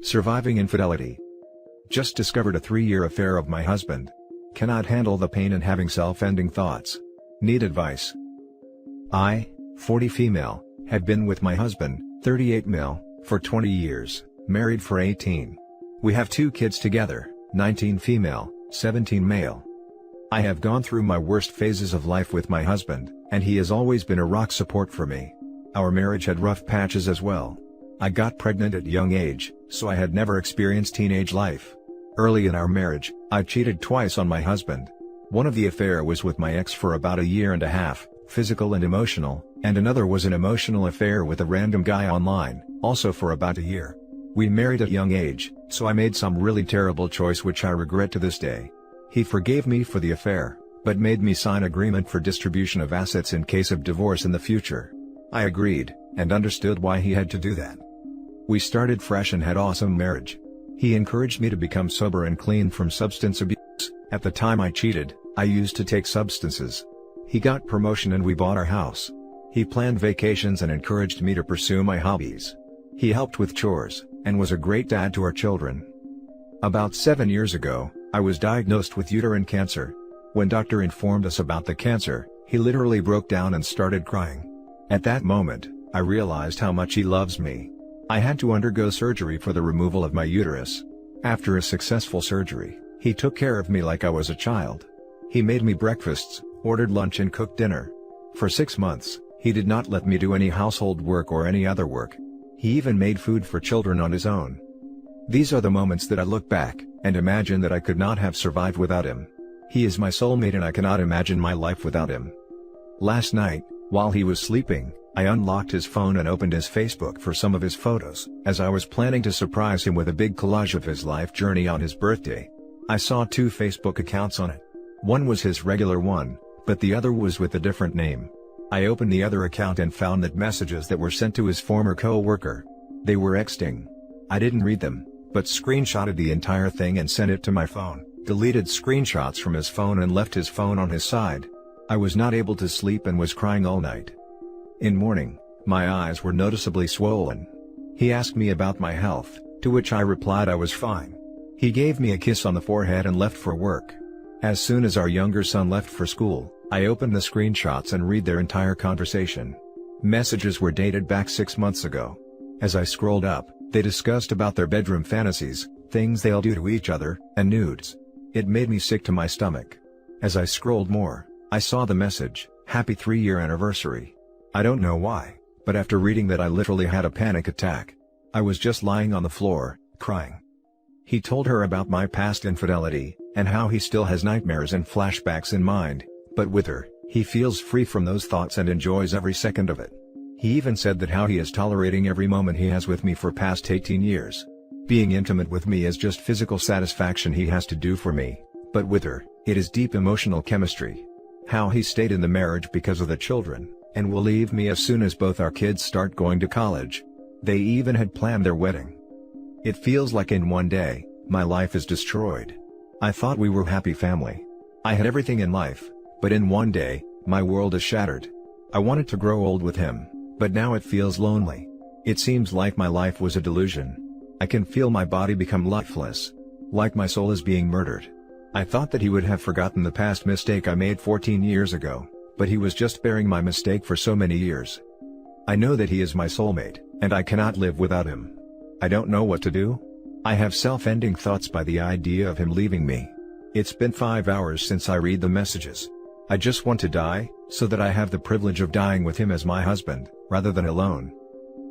Surviving infidelity. Just discovered a 3-year affair of my husband. Cannot handle the pain and having self-ending thoughts. Need advice. I, 40 female, have been with my husband, 38 male, for 20 years, married for 18. We have 2 kids together, 19 female, 17 male. I have gone through my worst phases of life with my husband, and he has always been a rock support for me. Our marriage had rough patches as well. I got pregnant at young age, so I had never experienced teenage life. Early in our marriage, I cheated twice on my husband. One of the affair was with my ex for about a year and a half, physical and emotional, and another was an emotional affair with a random guy online, also for about a year. We married at young age, so I made some really terrible choice which I regret to this day. He forgave me for the affair, but made me sign agreement for distribution of assets in case of divorce in the future. I agreed, and understood why he had to do that. We started fresh and had awesome marriage. He encouraged me to become sober and clean from substance abuse. At the time I cheated, I used to take substances. He got promotion and we bought our house. He planned vacations and encouraged me to pursue my hobbies. He helped with chores, and was a great dad to our children. About 7 years ago, I was diagnosed with uterine cancer. When doctor informed us about the cancer, he literally broke down and started crying. At that moment, I realized how much he loves me. I had to undergo surgery for the removal of my uterus. After a successful surgery, he took care of me like I was a child. He made me breakfasts, ordered lunch and cooked dinner. For 6 months, he did not let me do any household work or any other work. He even made food for children on his own. These are the moments that I look back, and imagine that I could not have survived without him. He is my soulmate and I cannot imagine my life without him. Last night, while he was sleeping, I unlocked his phone and opened his Facebook for some of his photos, as I was planning to surprise him with a big collage of his life journey on his birthday. I saw 2 Facebook accounts on it. One was his regular one, but the other was with a different name. I opened the other account and found that messages that were sent to his former co-worker. They were sexting. I didn't read them, but screenshotted the entire thing and sent it to my phone, deleted screenshots from his phone and left his phone on his side. I was not able to sleep and was crying all night. In morning, my eyes were noticeably swollen. He asked me about my health, to which I replied I was fine. He gave me a kiss on the forehead and left for work. As soon as our younger son left for school, I opened the screenshots and read their entire conversation. Messages were dated back 6 months ago. As I scrolled up, they discussed about their bedroom fantasies, things they'll do to each other, and nudes. It made me sick to my stomach. As I scrolled more, I saw the message, "Happy 3-year anniversary." I don't know why, but after reading that I literally had a panic attack. I was just lying on the floor, crying. He told her about my past infidelity, and how he still has nightmares and flashbacks in mind, but with her, he feels free from those thoughts and enjoys every second of it. He even said that how he is tolerating every moment he has with me for past 18 years. Being intimate with me is just physical satisfaction he has to do for me, but with her, it is deep emotional chemistry. How he stayed in the marriage because of the children, and will leave me as soon as both our kids start going to college. They even had planned their wedding. It feels like in one day, my life is destroyed. I thought we were a happy family. I had everything in life, but in one day, my world is shattered. I wanted to grow old with him, but now it feels lonely. It seems like my life was a delusion. I can feel my body become lifeless. Like my soul is being murdered. I thought that he would have forgotten the past mistake I made 14 years ago. But he was just bearing my mistake for so many years. I know that he is my soulmate, and I cannot live without him. I don't know what to do. I have self-ending thoughts by the idea of him leaving me. It's been 5 hours since I read the messages. I just want to die, so that I have the privilege of dying with him as my husband, rather than alone.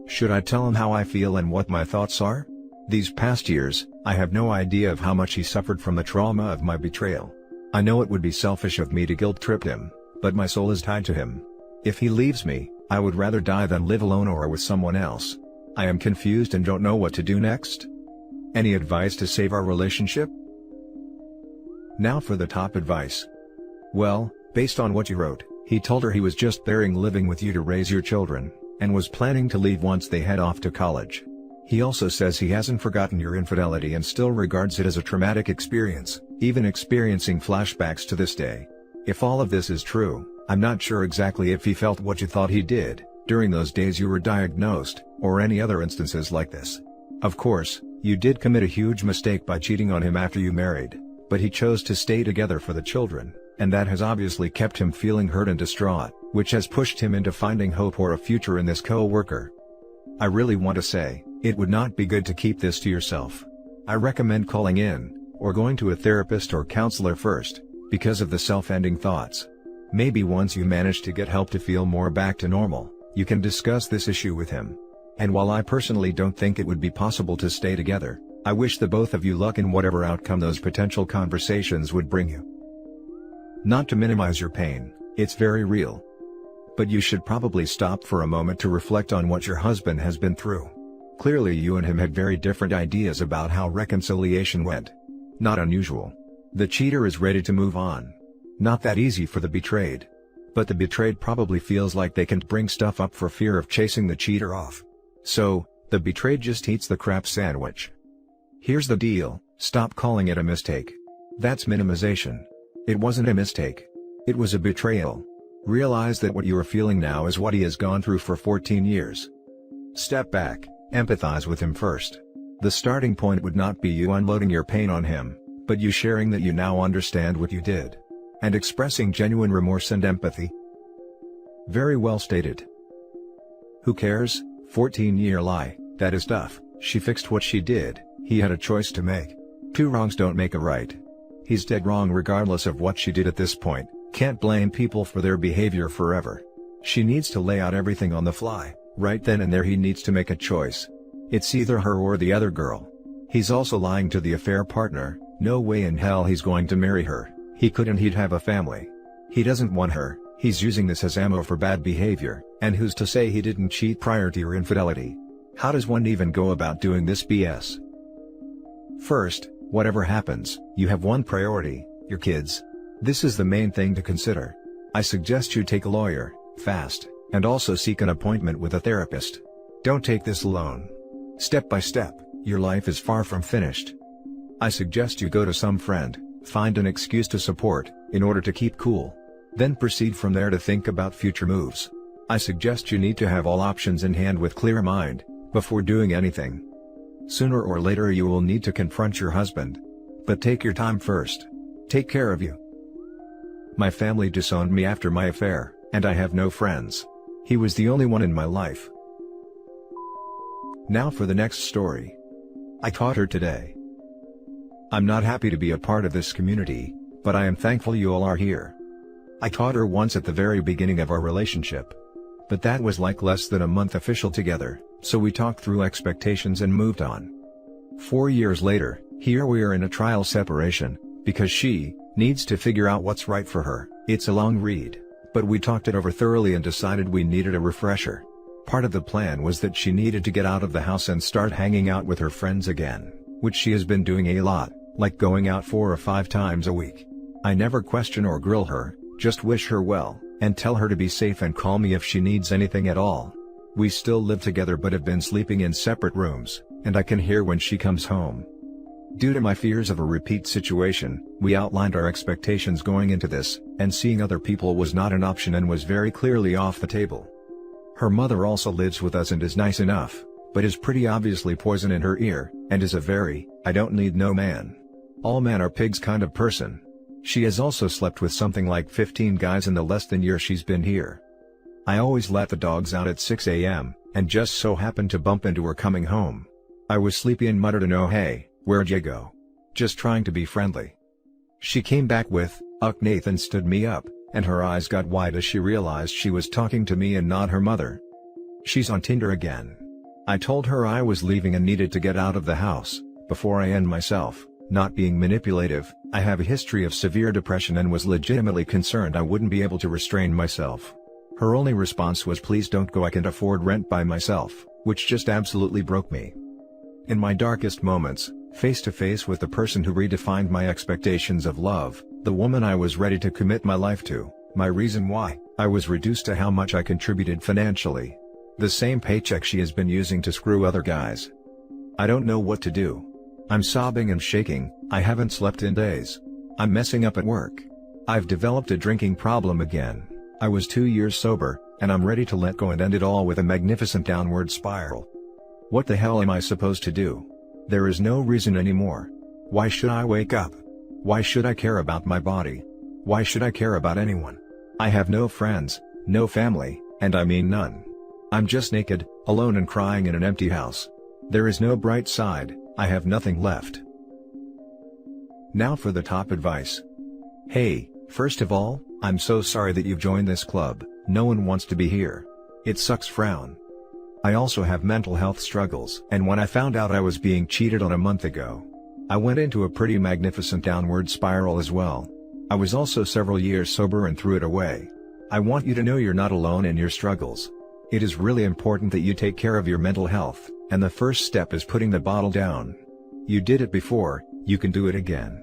Should I tell him how I feel and what my thoughts are? These past years, I have no idea of how much he suffered from the trauma of my betrayal. I know it would be selfish of me to guilt-trip him, but my soul is tied to him. If he leaves me, I would rather die than live alone or with someone else. I am confused and don't know what to do next. Any advice to save our relationship? Now for the top advice. Well, based on what you wrote, he told her he was just bearing living with you to raise your children, and was planning to leave once they head off to college. He also says he hasn't forgotten your infidelity and still regards it as a traumatic experience, even experiencing flashbacks to this day. If all of this is true, I'm not sure exactly if he felt what you thought he did, during those days you were diagnosed, or any other instances like this. Of course, You did commit a huge mistake by cheating on him after you married, but he chose to stay together for the children, and that has obviously kept him feeling hurt and distraught, which has pushed him into finding hope or a future in this co-worker. I really want to say, it would not be good to keep this to yourself. I recommend calling in, or going to a therapist or counselor first, because of the self-ending thoughts. Maybe once you manage to get help to feel more back to normal, you can discuss this issue with him. And while I personally don't think it would be possible to stay together, I wish the both of you luck in whatever outcome those potential conversations would bring you. Not to minimize your pain, it's very real. But you should probably stop for a moment to reflect on what your husband has been through. Clearly you and him had very different ideas about how reconciliation went. Not unusual. The cheater is ready to move on. Not that easy for the betrayed. But the betrayed probably feels like they can't bring stuff up for fear of chasing the cheater off. So, the betrayed just eats the crap sandwich. Here's the deal, stop calling it a mistake. That's minimization. It wasn't a mistake. It was a betrayal. Realize that what you are feeling now is what he has gone through for 14 years. Step back, empathize with him first. The starting point would not be you unloading your pain on him, but you sharing that you now understand what you did. And expressing genuine remorse and empathy. Very well stated. Who cares? 14-year lie, that is tough. She fixed what she did, he had a choice to make. Two wrongs don't make a right. He's dead wrong regardless of what she did at this point, can't blame people for their behavior forever. She needs to lay out everything on the fly, right then and there he needs to make a choice. It's either her or the other girl. He's also lying to the affair partner, no way in hell he's going to marry her, he couldn't, he'd have a family. He doesn't want her, he's using this as ammo for bad behavior, and who's to say he didn't cheat prior to your infidelity? How does one even go about doing this BS? First, whatever happens, you have one priority, your kids. This is the main thing to consider. I suggest you take a lawyer, fast, and also seek an appointment with a therapist. Don't take this alone. Step by step, your life is far from finished. I suggest you go to some friend, find an excuse to support, in order to keep cool. Then proceed from there to think about future moves. I suggest you need to have all options in hand with clear mind, before doing anything. Sooner or later you will need to confront your husband. But take your time first. Take care of you. My family disowned me after my affair, and I have no friends. He was the only one in my life. Now for the next story. I caught her today. I'm not happy to be a part of this community, but I am thankful you all are here. I caught her once at the very beginning of our relationship. But that was like less than a month official together, so we talked through expectations and moved on. 4 years later, here we are in a trial separation, because she needs to figure out what's right for her. It's a long read, but we talked it over thoroughly and decided we needed a refresher. Part of the plan was that she needed to get out of the house and start hanging out with her friends again, which she has been doing a lot, like going out 4 or 5 times a week. I never question or grill her, just wish her well, and tell her to be safe and call me if she needs anything at all. We still live together but have been sleeping in separate rooms, and I can hear when she comes home. Due to my fears of a repeat situation, we outlined our expectations going into this, and seeing other people was not an option and was very clearly off the table. Her mother also lives with us and is nice enough, but is pretty obviously poison in her ear, and is a very, I don't need no man. All men are pigs kind of person. She has also slept with something like 15 guys in the less than year she's been here. I always let the dogs out at 6 a.m., and just so happened to bump into her coming home. I was sleepy and muttered an "Oh hey, where'd you go?" just trying to be friendly. She came back with, "Uck Nathan stood me up," and her eyes got wide as she realized she was talking to me and not her mother. She's on Tinder again. I told her I was leaving and needed to get out of the house, before I end myself. Not being manipulative, I have a history of severe depression and was legitimately concerned I wouldn't be able to restrain myself. Her only response was, "Please don't go, I can't afford rent by myself," which just absolutely broke me. In my darkest moments, face to face with the person who redefined my expectations of love, the woman I was ready to commit my life to, my reason why, I was reduced to how much I contributed financially. The same paycheck she has been using to screw other guys. I don't know what to do. I'm sobbing and shaking, I haven't slept in days. I'm messing up at work. I've developed a drinking problem again. I was 2 years sober, and I'm ready to let go and end it all with a magnificent downward spiral. What the hell am I supposed to do? There is no reason anymore. Why should I wake up? Why should I care about my body? Why should I care about anyone? I have no friends, no family, and I mean none. I'm just naked, alone and crying in an empty house. There is no bright side, I have nothing left. Now for the top advice. Hey, first of all, I'm so sorry that you've joined this club, no one wants to be here. It sucks. Frown. I also have mental health struggles, and when I found out I was being cheated on a month ago, I went into a pretty magnificent downward spiral as well. I was also several years sober and threw it away. I want you to know you're not alone in your struggles. It is really important that you take care of your mental health, and the first step is putting the bottle down. You did it before, you can do it again.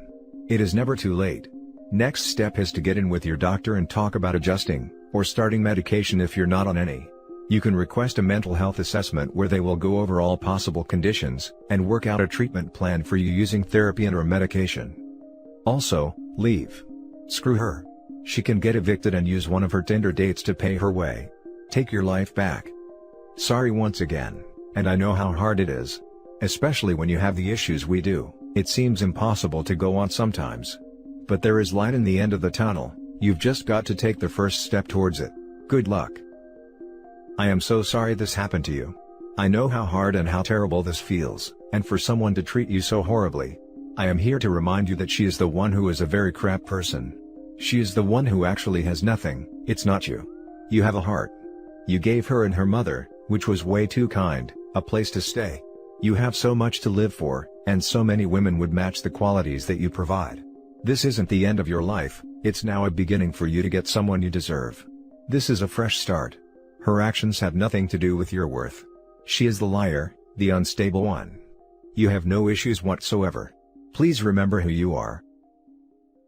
It is never too late. Next step is to get in with your doctor and talk about adjusting, or starting medication if you're not on any. You can request a mental health assessment where they will go over all possible conditions, and work out a treatment plan for you using therapy and/or medication. Also, leave. Screw her. She can get evicted and use one of her Tinder dates to pay her way. Take your life back. Sorry once again, and I know how hard it is. Especially when you have the issues we do, it seems impossible to go on sometimes. But there is light in the end of the tunnel, you've just got to take the first step towards it. Good luck. I am so sorry this happened to you. I know how hard and how terrible this feels, and for someone to treat you so horribly. I am here to remind you that she is the one who is a very crap person. She is the one who actually has nothing, it's not you. You have a heart. You gave her and her mother, which was way too kind, a place to stay. You have so much to live for, and so many women would match the qualities that you provide. This isn't the end of your life, it's now a beginning for you to get someone you deserve. This is a fresh start. Her actions have nothing to do with your worth. She is the liar, the unstable one. You have no issues whatsoever. Please remember who you are.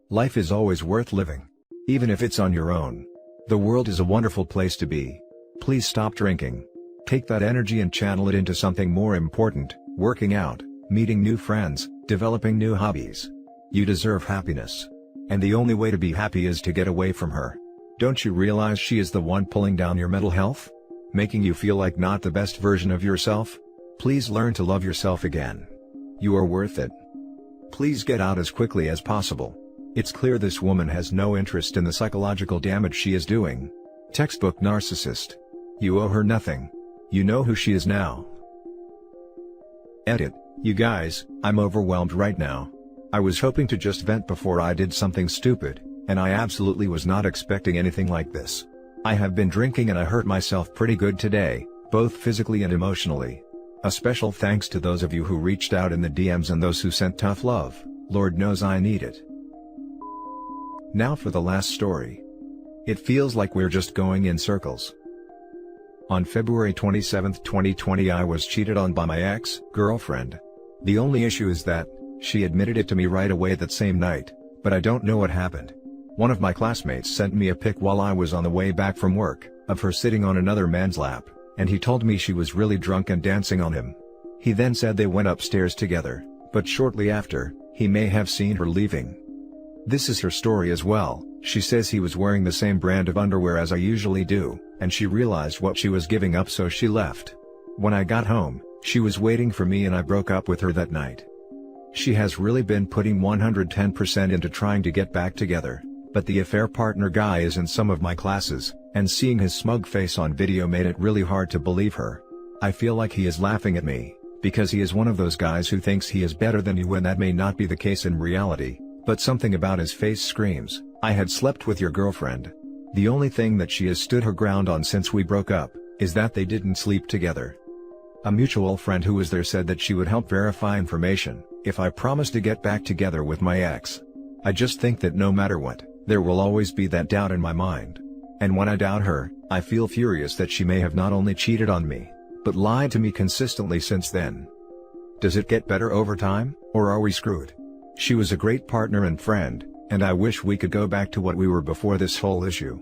Life is always worth living. Even if it's on your own. The world is a wonderful place to be. Please stop drinking. Take that energy and channel it into something more important, working out, meeting new friends, developing new hobbies. You deserve happiness. And the only way to be happy is to get away from her. Don't you realize she is the one pulling down your mental health? Making you feel like not the best version of yourself? Please learn to love yourself again. You are worth it. Please get out as quickly as possible. It's clear this woman has no interest in the psychological damage she is doing. Textbook narcissist. You owe her nothing. You know who she is now. Edit. You guys, I'm overwhelmed right now. I was hoping to just vent before I did something stupid, and I absolutely was not expecting anything like this. I have been drinking and I hurt myself pretty good today, both physically and emotionally. A special thanks to those of you who reached out in the DMs and those who sent tough love, Lord knows I need it. Now for the last story. It feels like we're just going in circles. On February 27, 2020 I was cheated on by my ex-girlfriend. The only issue is that, she admitted it to me right away that same night, but I don't know what happened. One of my classmates sent me a pic while I was on the way back from work, of her sitting on another man's lap, and he told me she was really drunk and dancing on him. He then said they went upstairs together, but shortly after, he may have seen her leaving. This is her story as well. She says he was wearing the same brand of underwear as I usually do, and she realized what she was giving up so she left. When I got home, she was waiting for me and I broke up with her that night. She has really been putting 110% into trying to get back together, but the affair partner guy is in some of my classes, and seeing his smug face on video made it really hard to believe her. I feel like he is laughing at me, because he is one of those guys who thinks he is better than you when that may not be the case in reality, but something about his face screams, I had slept with your girlfriend. The only thing that she has stood her ground on since we broke up, is that they didn't sleep together. A mutual friend who was there said that she would help verify information, if I promised to get back together with my ex. I just think that no matter what, there will always be that doubt in my mind. And when I doubt her, I feel furious that she may have not only cheated on me, but lied to me consistently since then. Does it get better over time, or are we screwed? She was a great partner and friend, and I wish we could go back to what we were before this whole issue.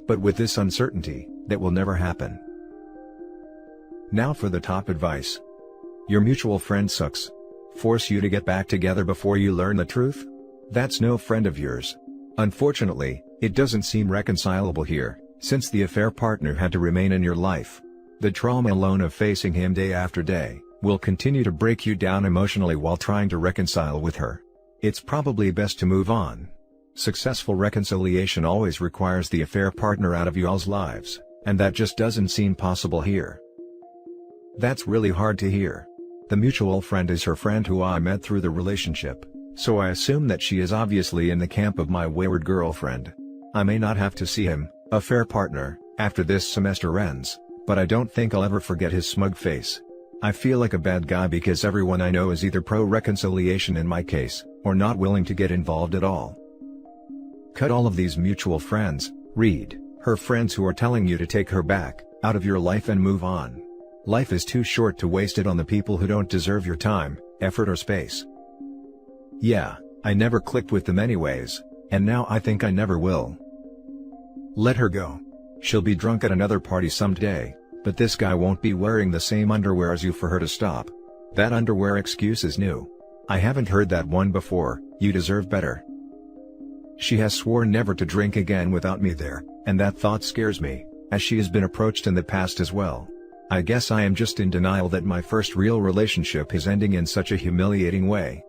But with this uncertainty, that will never happen. Now for the top advice. Your mutual friend sucks. Force you to get back together before you learn the truth? That's no friend of yours. Unfortunately, it doesn't seem reconcilable here, since the affair partner had to remain in your life. The trauma alone of facing him day after day, will continue to break you down emotionally while trying to reconcile with her. It's probably best to move on. Successful reconciliation always requires the affair partner out of y'all's lives, and that just doesn't seem possible here. That's really hard to hear. The mutual friend is her friend who I met through the relationship, so I assume that she is obviously in the camp of my wayward girlfriend. I may not have to see him, affair partner, after this semester ends, but I don't think I'll ever forget his smug face. I feel like a bad guy because everyone I know is either pro-reconciliation in my case, or not willing to get involved at all. Cut all of these mutual friends, read, her friends who are telling you to take her back, out of your life and move on. Life is too short to waste it on the people who don't deserve your time, effort or space. Yeah, I never clicked with them anyways, and now I think I never will. Let her go. She'll be drunk at another party someday, but this guy won't be wearing the same underwear as you for her to stop. That underwear excuse is new. I haven't heard that one before. You deserve better. She has sworn never to drink again without me there, and that thought scares me, as she has been approached in the past as well. I guess I am just in denial that my first real relationship is ending in such a humiliating way.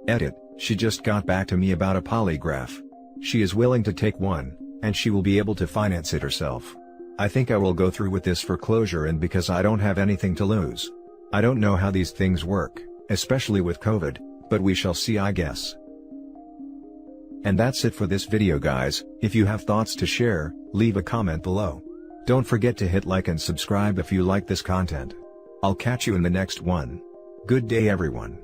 Edit, she just got back to me about a polygraph. She is willing to take one, and she will be able to finance it herself. I think I will go through with this for closure and because I don't have anything to lose. I don't know how these things work, especially with COVID, but we shall see, I guess. And that's it for this video, guys. If you have thoughts to share, leave a comment below. Don't forget to hit like and subscribe if you like this content. I'll catch you in the next one. Good day, everyone.